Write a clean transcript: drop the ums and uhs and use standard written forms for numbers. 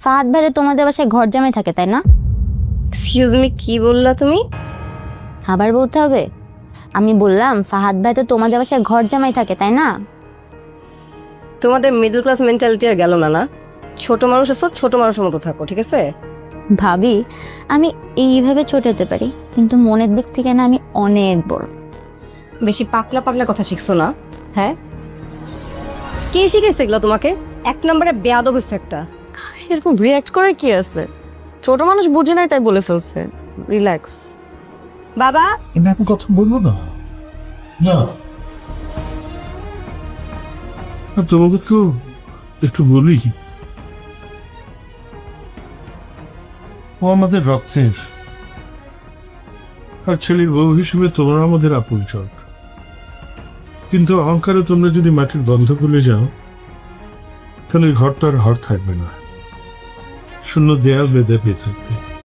ফাহাদ ভাই তো তোমাদের বাসায় ঘর জামাই থাকে তাই না? এক্সকিউজ মি, কি বললা তুমি? আবার বলতে হবে? আমি বললাম ফাহাদ ভাই তো তোমাদের বাসায় ঘর জামাই থাকে তাই না? তোমাদের মিডল ক্লাস মেন্টালিটি আর গেল না? না, ছোট মানুষ আছো, ছোট মানুষের মতো থাকো, ঠিক আছে? ভাবি আমি এইভাবে ছোট হতে পারি কিন্তু মনের দিক থেকে না আমি অনেক বড়। বেশি পাকলা পাকলা কথা শিখছো না? হ্যাঁ, কে শিখেছে এগুলো তোমাকে? এক নম্বরে বেয়াদব হচ্ছে একটা। এরকম রিয়াক্ট করে কি আছে? ছোট মানুষ বুঝে নাই তাই বলে ফেলছে। রিল্যাক্স। বাবা, আমি কথা বলবো না না তোমাদেরকেও একটু বলি, ও আমাদের রক্তের, আর ছেলের বউ হিসেবে তোমরা আমাদের আপনজন। কিন্তু অহংকারে তোমরা যদি মাটির গন্ধ ভুলে যাও তাহলে ওই ঘরটা আর ঘর থাকবে না, শূন্য দেয়াল বেঁধে পেয়ে থাকবে।